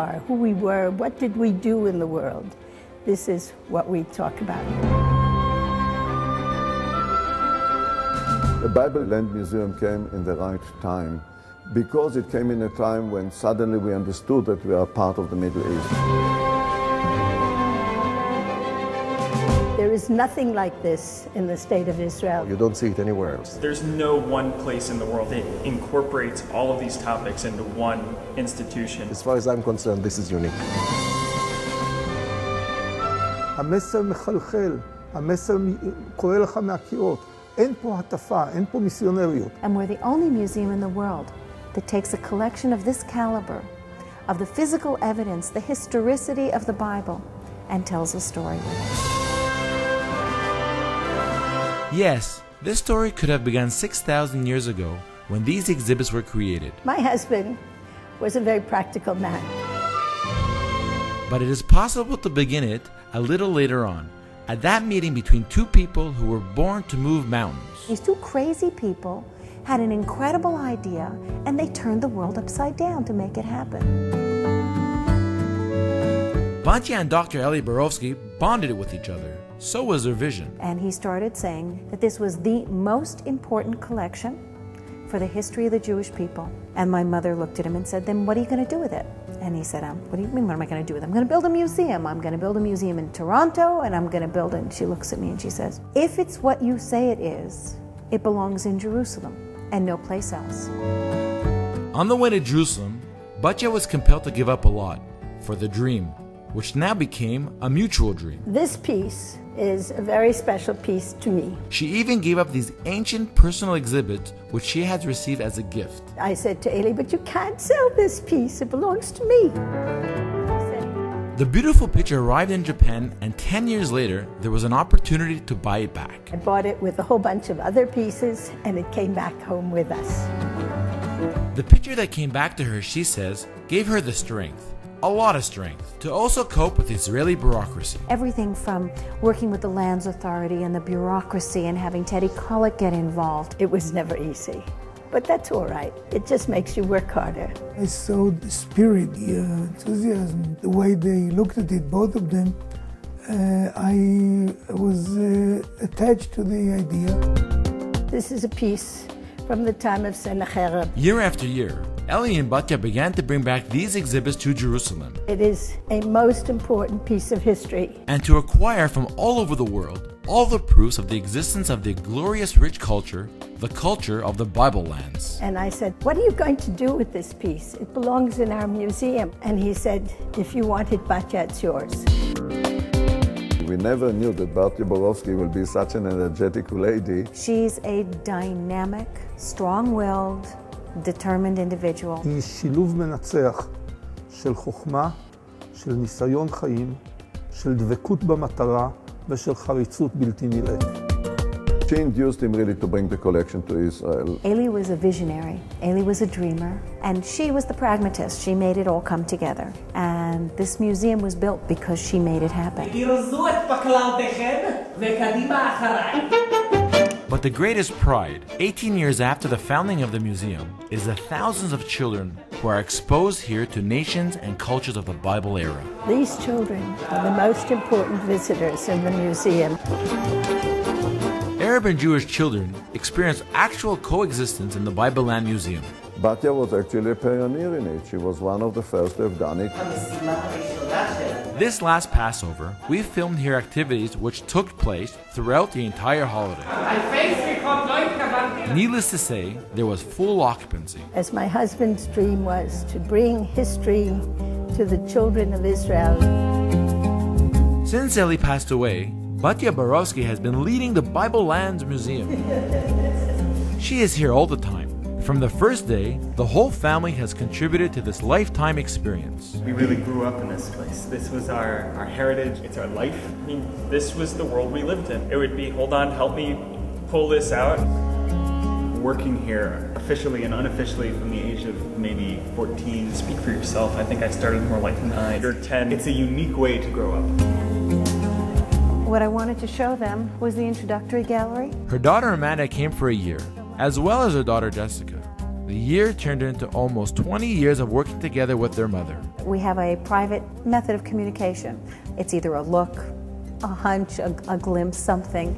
are, who we were, what did we do in the world. This is what we talk about. The Bible Land Museum came in the right time because it came in a time when suddenly we understood that we are part of the Middle East. There is nothing like this in the state of Israel. You don't see it anywhere else. There's no one place in the world that incorporates all of these topics into one institution. As far as I'm concerned, this is unique. המסר מחלחל, המסר קורא לך מהקירות. אין פה הטפה, אין פה מיסיונריות. And we're the only museum in the world that takes a collection of this caliber, of the physical evidence, the historicity of the Bible, and tells a story with it. Yes, this story could have begun 6,000 years ago when these exhibits were created. My husband was a very practical man. But it is possible to begin it a little later on, at that meeting between two people who were born to move mountains. These two crazy people had an incredible idea, and they turned the world upside down to make it happen. Batya and Dr. Eli Borowski bonded it with each other. So was their vision. And he started saying that this was the most important collection for the history of the Jewish people. And my mother looked at him and said, then what are you going to do with it? And he said, what do you mean, what am I going to do with it? I'm going to build a museum. I'm going to build a museum in Toronto, and I'm going to build it. And she looks at me and she says, if it's what you say it is, it belongs in Jerusalem and no place else. On the way to Jerusalem, Batya was compelled to give up a lot for the dream, which now became a mutual dream. This piece is a very special piece to me. She even gave up these ancient personal exhibits which she had received as a gift. I said to Eli, but you can't sell this piece, it belongs to me. The beautiful picture arrived in Japan, and 10 years later, there was an opportunity to buy it back. I bought it with a whole bunch of other pieces, and it came back home with us. The picture that came back to her, she says, gave her the strength, a lot of strength, to also cope with Israeli bureaucracy. Everything from working with the Lands Authority and the bureaucracy and having Teddy Kollek get involved. It was never easy, but that's all right. It just makes you work harder. I saw the spirit, the enthusiasm, the way they looked at it, both of them. I was attached to the idea. This is a piece from the time of Sennacherib. Year after year, Eli and Batya began to bring back these exhibits to Jerusalem. It is a most important piece of history. And to acquire from all over the world all the proofs of the existence of the glorious rich culture, the culture of the Bible lands. And I said, what are you going to do with this piece? It belongs in our museum. And he said, if you want it, Batya, it's yours. We never knew that Batya Borowski will be such an energetic lady. She's a dynamic, strong-willed, determined individual. היא שילוב מנצח של חוכמה, של ניסיון חיים, של דבקות במטרה ושל חריצות בלתי נראית. She induced him really to bring the collection to Israel. Eli was a visionary, Eli was a dreamer, and she was the pragmatist. She made it all come together. And this museum was built because she made it happen. But the greatest pride, 18 years after the founding of the museum, is the thousands of children who are exposed here to nations and cultures of the Bible era. These children are the most important visitors in the museum. Arab and Jewish children experience actual coexistence in the Bible Land Museum. Batya was actually a pioneer in it. She was one of the first to have done it. This last Passover, we filmed here activities which took place throughout the entire holiday. Needless to say, there was full occupancy. As my husband's dream was to bring history to the children of Israel. Since Eli passed away, Batya Borowski has been leading the Bible Lands Museum. She is here all the time. From the first day, the whole family has contributed to this lifetime experience. We really grew up in this place. This was our heritage, it's our life. I mean, this was the world we lived in. It would be, hold on, help me pull this out. Working here, officially and unofficially, from the age of maybe 14. Speak for yourself. I think I started more like 9 or 10. It's a unique way to grow up. What I wanted to show them was the introductory gallery. Her daughter Amanda came for a year, as well as her daughter Jessica. the year turned into almost 20 years of working together with their mother. We have a private method of communication. It's either a look, a hunch, a glimpse, something.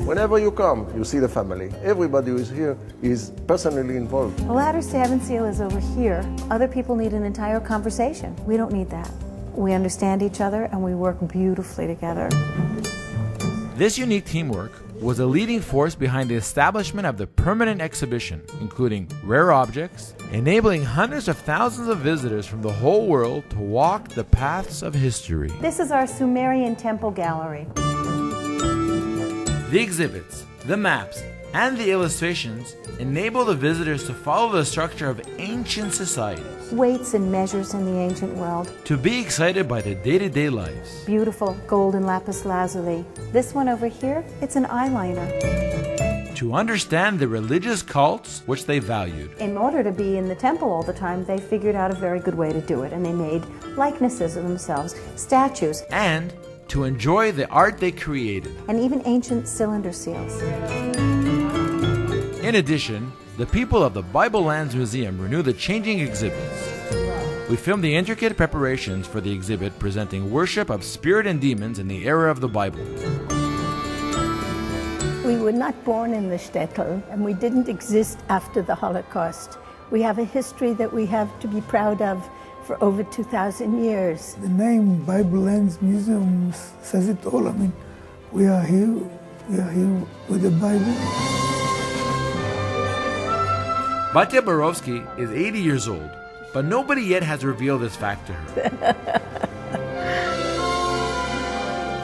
Whenever you come, you see the family. Everybody who is here is personally involved. The ladder seven seal is over here. Other people need an entire conversation. We don't need that. We understand each other and we work beautifully together. This unique teamwork was a leading force behind the establishment of the permanent exhibition, including rare objects, enabling hundreds of thousands of visitors from the whole world to walk the paths of history. This is our Sumerian temple gallery. The exhibits, the maps, and the illustrations enable the visitors to follow the structure of ancient societies, Weights and measures in the ancient world. to be excited by their day-to-day lives. Beautiful golden lapis lazuli. This one over here, it's an eyeliner. To understand the religious cults which they valued. In order to be in the temple all the time, they figured out a very good way to do it, and they made likenesses of themselves, statues, And to enjoy the art they created. and even ancient cylinder seals. In addition, the people of the Bible Lands Museum renew the changing exhibits. We filmed the intricate preparations for the exhibit presenting worship of spirit and demons in the era of the Bible. We were not born in the shtetl, and we didn't exist after the Holocaust. We have a history that we have to be proud of for over 2,000 years. The name Bible Lands Museum says it all. I mean, we are here with the Bible. Batya Borovsky is 80 years old, but nobody yet has revealed this fact to her.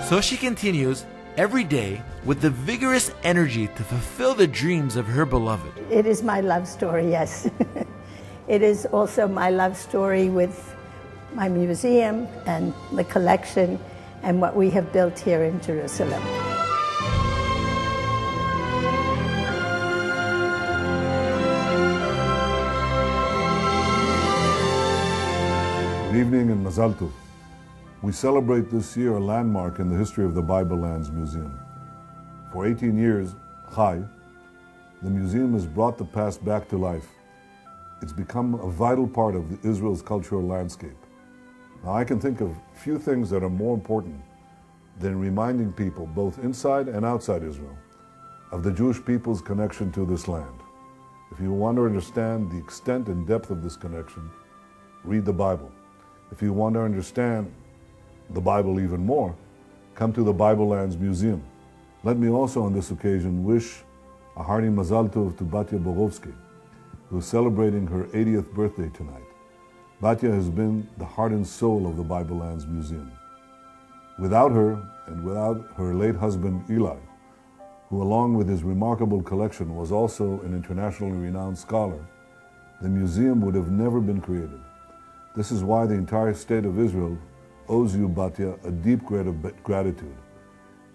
So she continues every day with the vigorous energy to fulfill the dreams of her beloved. It is my love story, yes. It is also my love story with my museum and the collection and what we have built here in Jerusalem. Good evening and Mazal Tov. We celebrate this year a landmark in the history of the Bible Lands Museum. For 18 years, Chai, the museum has brought the past back to life. It's become a vital part of Israel's cultural landscape. Now, I can think of few things that are more important than reminding people, both inside and outside Israel, of the Jewish people's connection to this land. If you want to understand the extent and depth of this connection, read the Bible. If you want to understand the Bible even more, come to the Bible Lands Museum. Let me also on this occasion wish a hearty Mazal Tov to Batya Borovsky, who is celebrating her 80th birthday tonight. Batya has been the heart and soul of the Bible Lands Museum. Without her, and without her late husband Eli, who along with his remarkable collection was also an internationally renowned scholar, the museum would have never been created. This is why the entire state of Israel owes you, Batya, a deep gratitude.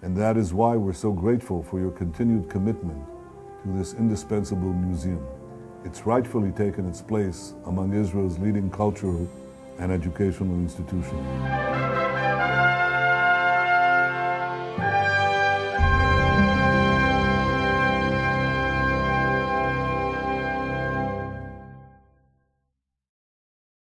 And that is why we're so grateful for your continued commitment to this indispensable museum. It's rightfully taken its place among Israel's leading cultural and educational institutions.